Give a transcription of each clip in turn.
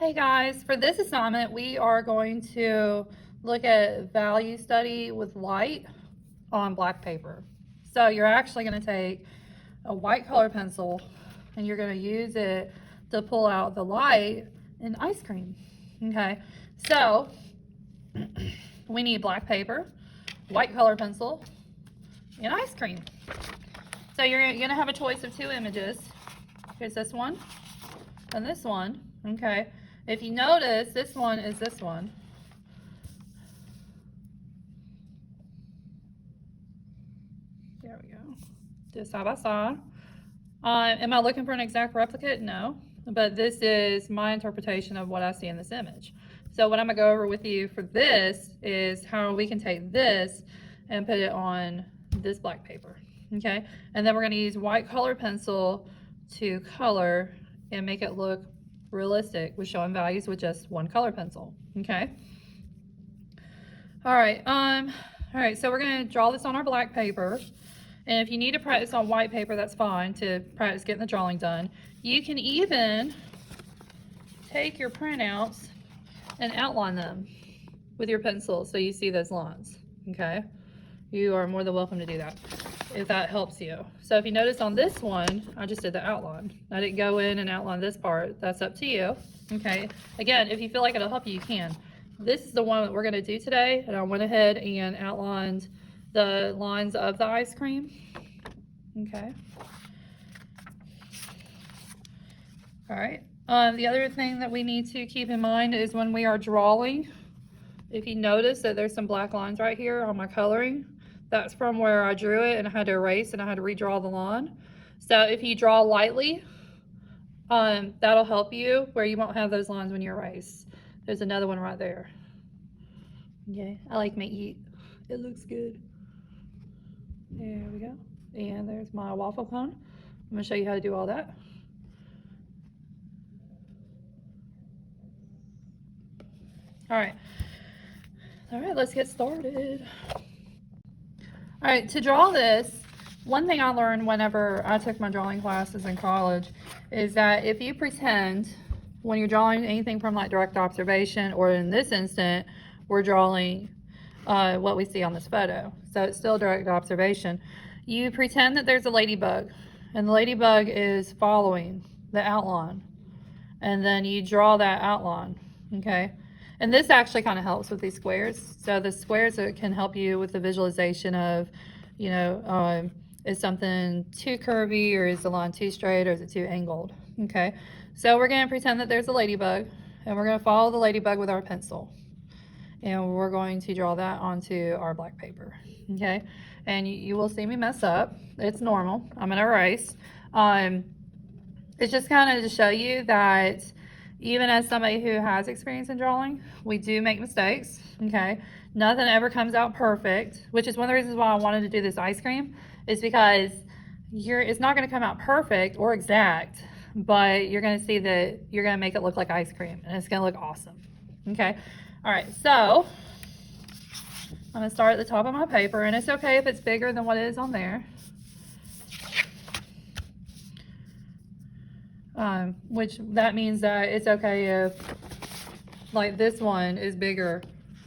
Hey guys, for this assignment, we are going to look at value study with light on black paper. So you're actually going to take a white color pencil and you're going to use it to pull out the light in ice cream. Okay, so we need black paper, white color pencil, and ice cream. So you're going to have a choice of two images. Here's this one and this one. Okay, if you notice, this one is this one. There we go. Just side by side. Am I looking for an exact replicate? No, but this is my interpretation of what I see in this image. So what I'm gonna go over with you for this is how we can take this and put it on this black paper, okay? And then we're gonna use white color pencil to color and make it look realistic with showing values with just one color pencil, okay? All right, so we're gonna draw this on our black paper. And if you need to practice on white paper, that's fine to practice getting the drawing done. You can even take your printouts and outline them with your pencil so you see those lines, okay? You are more than welcome to do that if that helps you. So if you notice on this one, I just did the outline. I didn't go in and outline this part. That's up to you, okay? Again, if you feel like it'll help you, you can. This is the one that we're gonna do today, and I went ahead and outlined the lines of the ice cream, okay? All right, the other thing that we need to keep in mind is when we are drawing, if you notice that there's some black lines right here on my coloring, that's from where I drew it and I had to erase and I had to redraw the line. So if you draw lightly, that'll help you where you won't have those lines when you erase. There's another one right there. Okay, I like my eat. It looks good. There we go. And there's my waffle cone. I'm gonna show you how to do all that. All right, let's get started. All right, to draw this, one thing I learned whenever I took my drawing classes in college is that if you pretend when you're drawing anything from like direct observation, or in this instant, we're drawing what we see on this photo, so it's still direct observation. You pretend that there's a ladybug and the ladybug is following the outline, and then you draw that outline, okay? And this actually kind of helps with these squares. So the squares can help you with the visualization of, you know, is something too curvy, or is the line too straight, or is it too angled, okay? So we're gonna pretend that there's a ladybug and we're gonna follow the ladybug with our pencil. And we're going to draw that onto our black paper, okay? And you will see me mess up. It's normal. I'm gonna erase. It's just kind of to show you that even as somebody who has experience in drawing, we do make mistakes, okay? Nothing ever comes out perfect, which is one of the reasons why I wanted to do this ice cream, is because it's not gonna come out perfect or exact, but you're gonna see that you're gonna make it look like ice cream, and it's gonna look awesome, okay? All right, so I'm gonna start at the top of my paper, and it's okay if it's bigger than what it is on there. Which that means that it's okay if like this one is bigger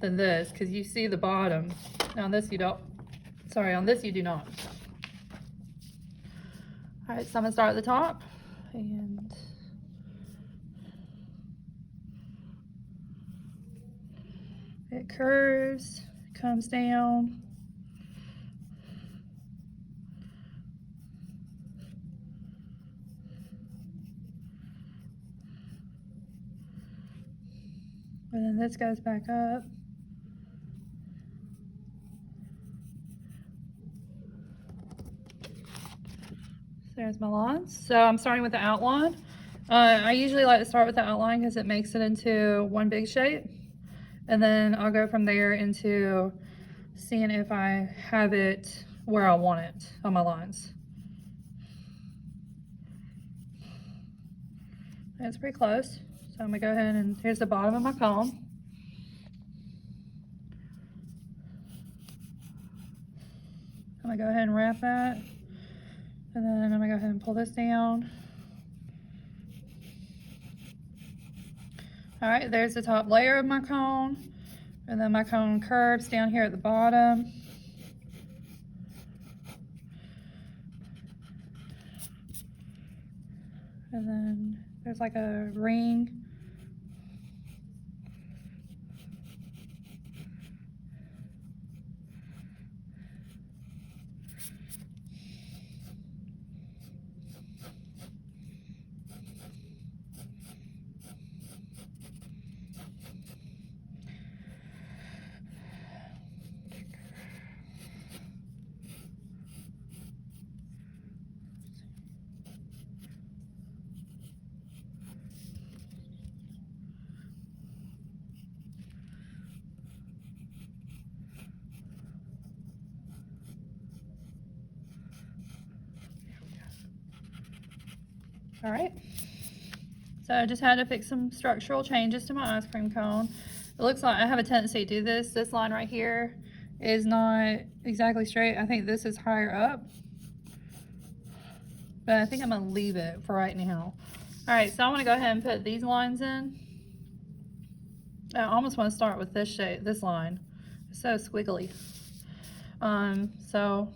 than this, because you see the bottom. On this you don't, sorry, on this you do not. All right, so I'm gonna start at the top, and it curves, comes down. And then this goes back up. There's my lines. So I'm starting with the outline. I usually like to start with the outline because it makes it into one big shape. And then I'll go from there into seeing if I have it where I want it on my lines. That's pretty close. So I'm gonna go ahead, and here's the bottom of my cone. I'm gonna go ahead and wrap that. And then I'm gonna go ahead and pull this down. All right, there's the top layer of my cone, and then my cone curves down here at the bottom. And then there's like a ring. All right, so I just had to fix some structural changes to my ice cream cone. It looks like I have a tendency to do this. This line right here is not exactly straight. I think this is higher up, but I think I'm gonna leave it for right now. All right, so I wanna go ahead and put these lines in. I almost wanna start with this shape, this line. It's so squiggly. So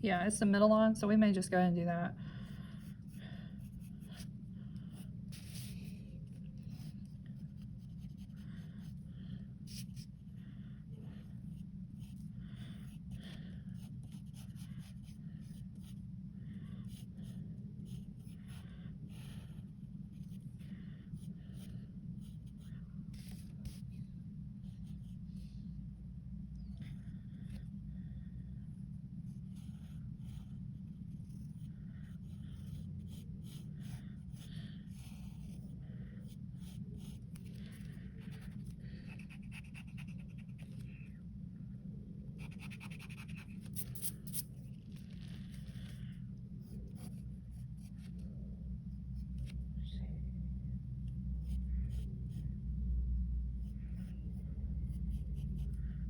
yeah, it's the middle line, so we may just go ahead and do that.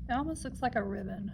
It almost looks like a ribbon.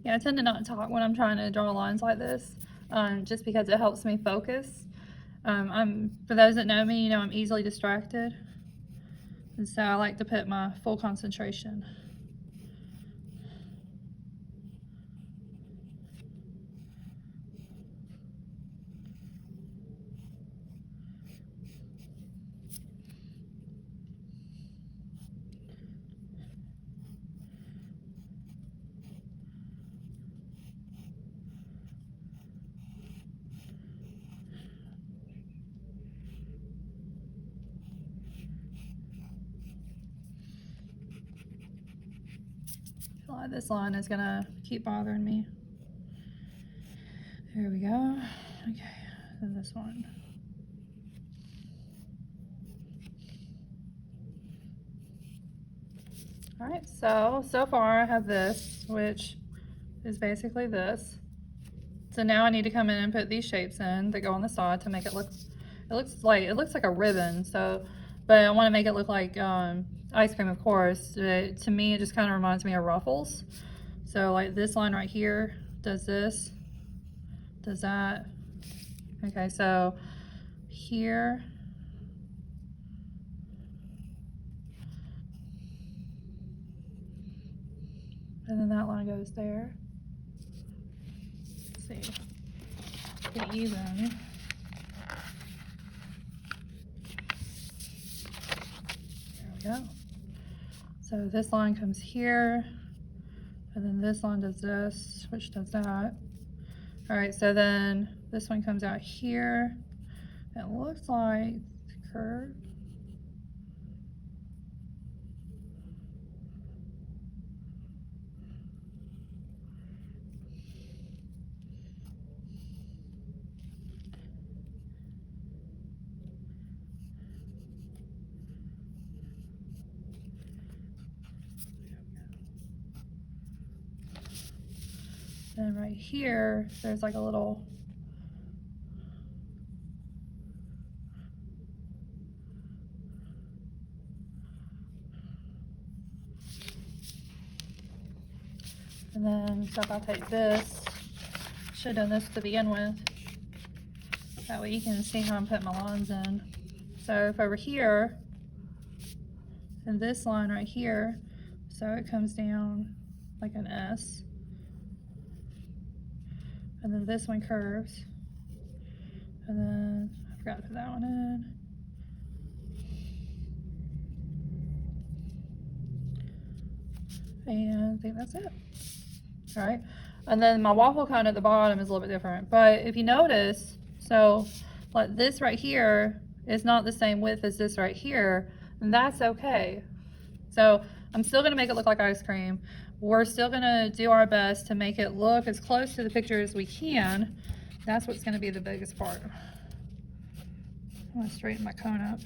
Yeah, I tend to not talk when I'm trying to draw lines like this, just because it helps me focus. For those that know me, you know I'm easily distracted, and so I like to put my full concentration. I feel like this line is gonna keep bothering me. There we go. Okay, and this one. All right, so far I have this, which is basically this. So now I need to come in and put these shapes in that go on the side to make it looks like a ribbon. So, but I want to make it look like ice cream, of course. To me, it just kind of reminds me of Ruffles. So like this line right here does this, does that. Okay, so here. And then that line goes there. Let's see. Get even. There we go. So this line comes here, and then this line does this, which does that. All right, so then this one comes out here. It looks like curved. right here, there's like a little, and then so if I take this, should have done this to begin with. That way you can see how I'm putting my lines in. So if over here, and this line right here, so it comes down like an S. And then this one curves. And then I forgot to put that one in. And I think that's it. All right. And then my waffle cone at the bottom is a little bit different. But if you notice, so like this right here is not the same width as this right here, and that's okay. So I'm still gonna make it look like ice cream. We're still gonna do our best to make it look as close to the picture as we can. That's what's gonna be the biggest part. I'm gonna straighten my cone up.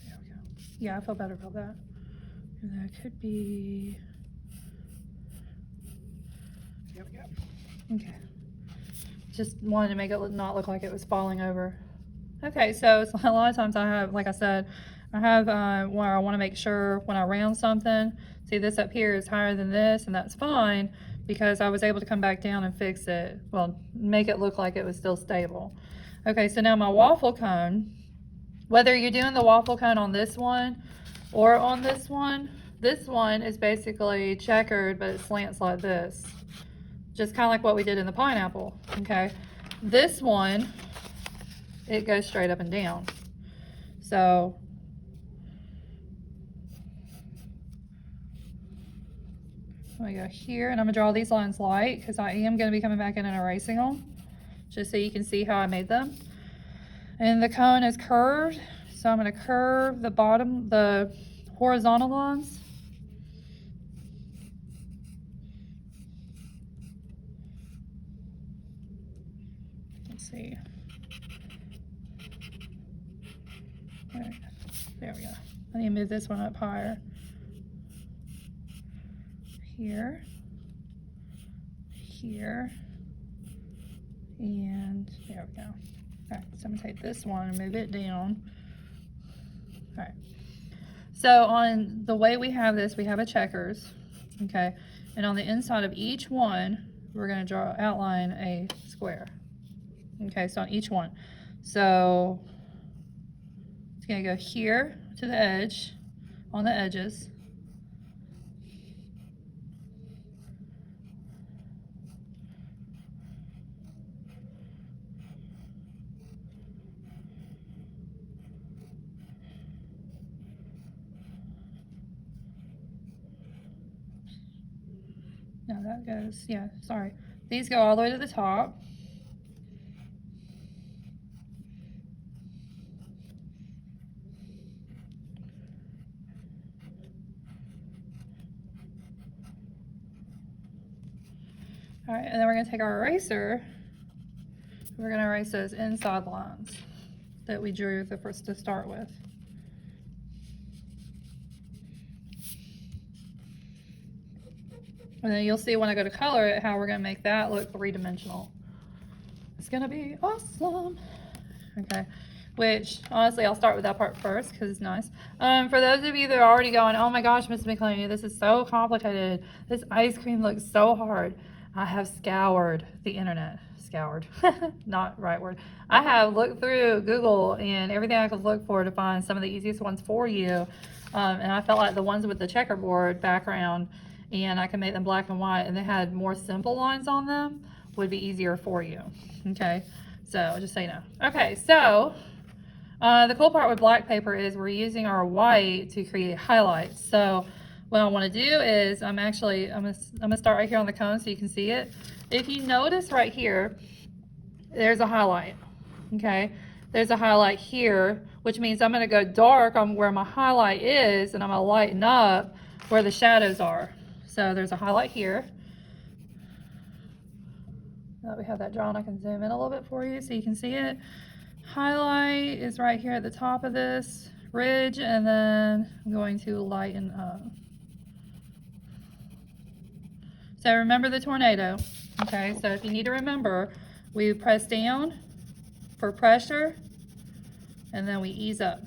There we go. Yeah, I feel better about that. And that could be, there we go. Okay. Just wanted to make it not look like it was falling over. Okay, so it's a lot of times I have, like I said, I have where I want to make sure when I round something, see this up here is higher than this, and that's fine because I was able to come back down and fix it, well, make it look like it was still stable. Okay, so now my waffle cone, whether you're doing the waffle cone on this one or on this one is basically checkered, but it slants like this. Just kind of like what we did in the pineapple, okay? This one, it goes straight up and down. So, I'm gonna go here, and I'm gonna draw these lines light because I am gonna be coming back in and erasing them, just so you can see how I made them. And the cone is curved, so I'm gonna curve the bottom, the horizontal lines. Let's see. All right, there we go. I need to move this one up higher. Here, here, and there we go. All right, so I'm gonna take this one and move it down. All right, so on the way we have this, we have a checkers, okay? And on the inside of each one, we're gonna outline a square. Okay, so on each one. So it's gonna go here to the edge, on the edges. No, that goes, yeah, sorry. These go all the way to the top. All right, and then we're gonna take our eraser. We're gonna erase those inside lines that we drew the first to start with. And then you'll see when I go to color it how we're gonna make that look three-dimensional. It's gonna be awesome. Okay, which honestly I'll start with that part first because it's nice. For those of you that are already going, oh my gosh, Miss McLeany, this is so complicated. This ice cream looks so hard. I have scoured the internet. Scoured, not right word. I have looked through Google and everything I could look for to find some of the easiest ones for you. And I felt like the ones with the checkerboard background, and I can make them black and white, and they had more simple lines on them, would be easier for you. Okay, so just so you know. Okay, so the cool part with black paper is we're using our white to create highlights. So what I want to do is I'm gonna start right here on the cone so you can see it. If you notice right here, there's a highlight. Okay, there's a highlight here, which means I'm gonna go dark on where my highlight is, and I'm gonna lighten up where the shadows are. So there's a highlight here. Now that we have that drawn, I can zoom in a little bit for you so you can see it. Highlight is right here at the top of this ridge, and then I'm going to lighten up. So remember the tornado, okay? So if you need to remember, we press down for pressure, and then we ease up.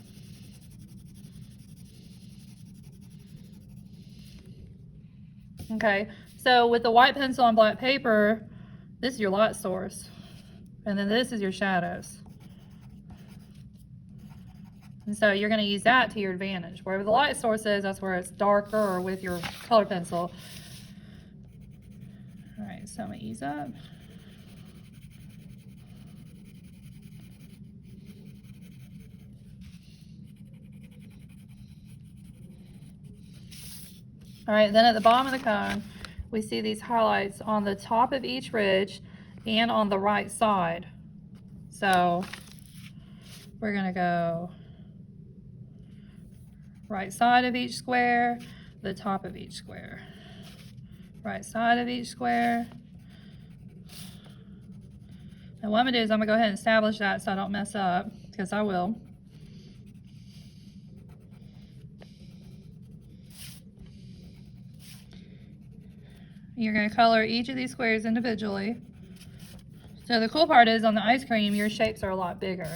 Okay, so with the white pencil and black paper, this is your light source, and then this is your shadows. And so you're going to use that to your advantage. Wherever the light source is, that's where it's darker, or with your color pencil. All right, so I'm going to ease up. All right, then at the bottom of the cone, we see these highlights on the top of each ridge and on the right side. So we're going to go right side of each square, the top of each square, right side of each square. And what I'm going to do is I'm going to go ahead and establish that so I don't mess up, because I will. You're going to color each of these squares individually. So the cool part is, on the ice cream, your shapes are a lot bigger.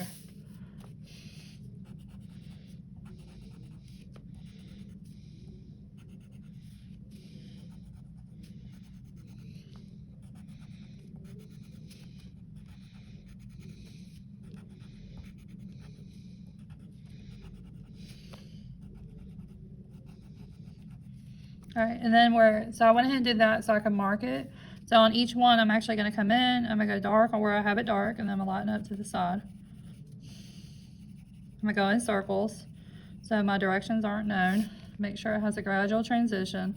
All right, and then so I went ahead and did that so I can mark it. So on each one, I'm actually going to come in, I'm going to go dark on where I have it dark, and then I'm going to lighten up to the side. I'm going to go in circles so my directions aren't known. Make sure it has a gradual transition.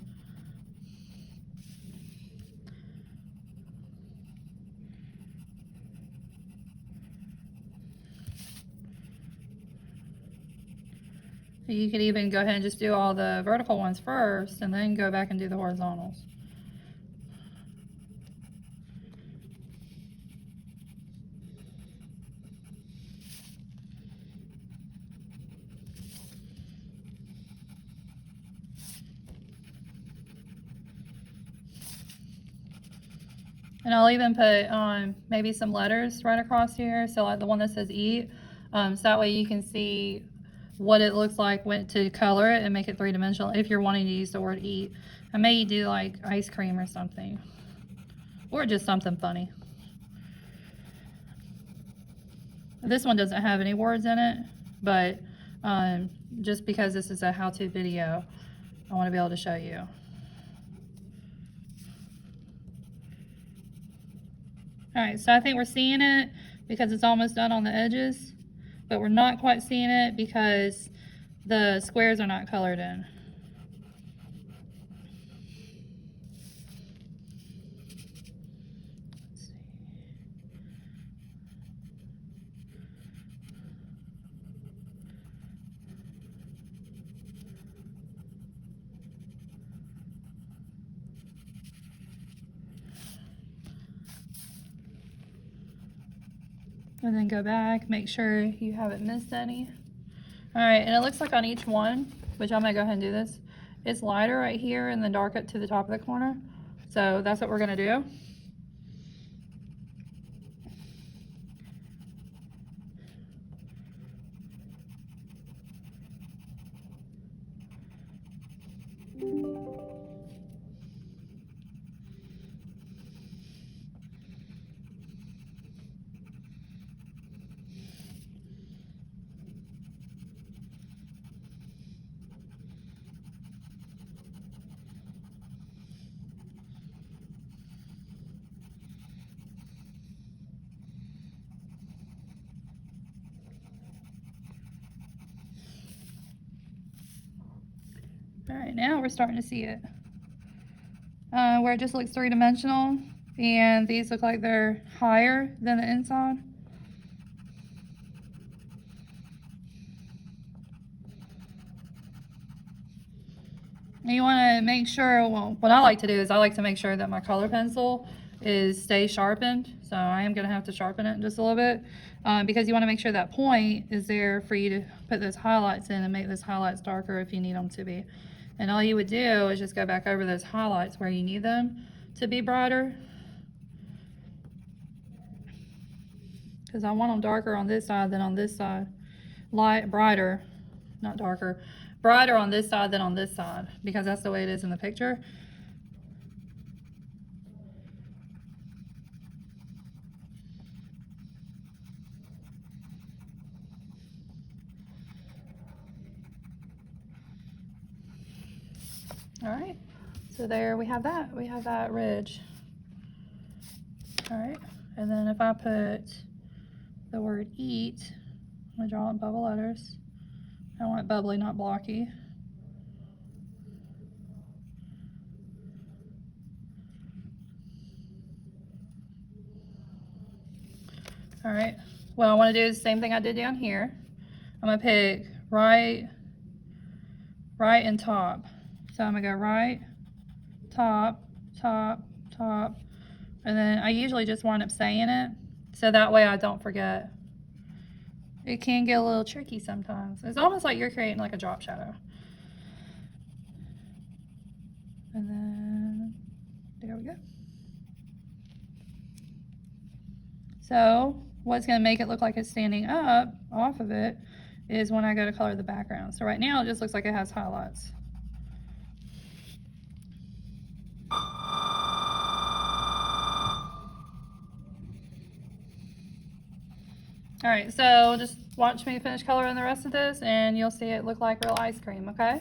You could even go ahead and just do all the vertical ones first and then go back and do the horizontals. And I'll even put maybe some letters right across here. So like the one that says eat. So that way you can see what it looks like to color it and make it three-dimensional if you're wanting to use the word eat. I may do like ice cream or something, or just something funny. This one doesn't have any words in it, but just because this is a how-to video, I want to be able to show you. All right, so I think we're seeing it because it's almost done on the edges, but we're not quite seeing it because the squares are not colored in. Let's see. And then go back, make sure you haven't missed any. All right, and it looks like on each one, which I'm gonna go ahead and do this, it's lighter right here and then dark up to the top of the corner. So that's what we're gonna do. All right, now we're starting to see it. Where it just looks three-dimensional, and these look like they're higher than the inside. And you want to make sure, well, what I like to do is I like to make sure that my color pencil is stay sharpened. So I am going to have to sharpen it just a little bit because you want to make sure that point is there for you to put those highlights in and make those highlights darker if you need them to be. And all you would do is just go back over those highlights where you need them to be brighter. Because I want them darker on this side than on this side. Brighter, not darker, brighter on this side than on this side, because that's the way it is in the picture. All right, so there we have that. We have that ridge. All right, and then if I put the word eat, I'm gonna draw it in bubble letters. I want it bubbly, not blocky. All right, what I want to do is the same thing I did down here. I'm gonna pick right, and top. So I'm gonna go right, top, top, top, and then I usually just wind up saying it, so that way I don't forget. It can get a little tricky sometimes. It's almost like you're creating like a drop shadow. And then, there we go. So what's gonna make it look like it's standing up off of it is when I go to color the background. So right now it just looks like it has highlights. All right, so just watch me finish coloring the rest of this and you'll see it look like real ice cream, okay?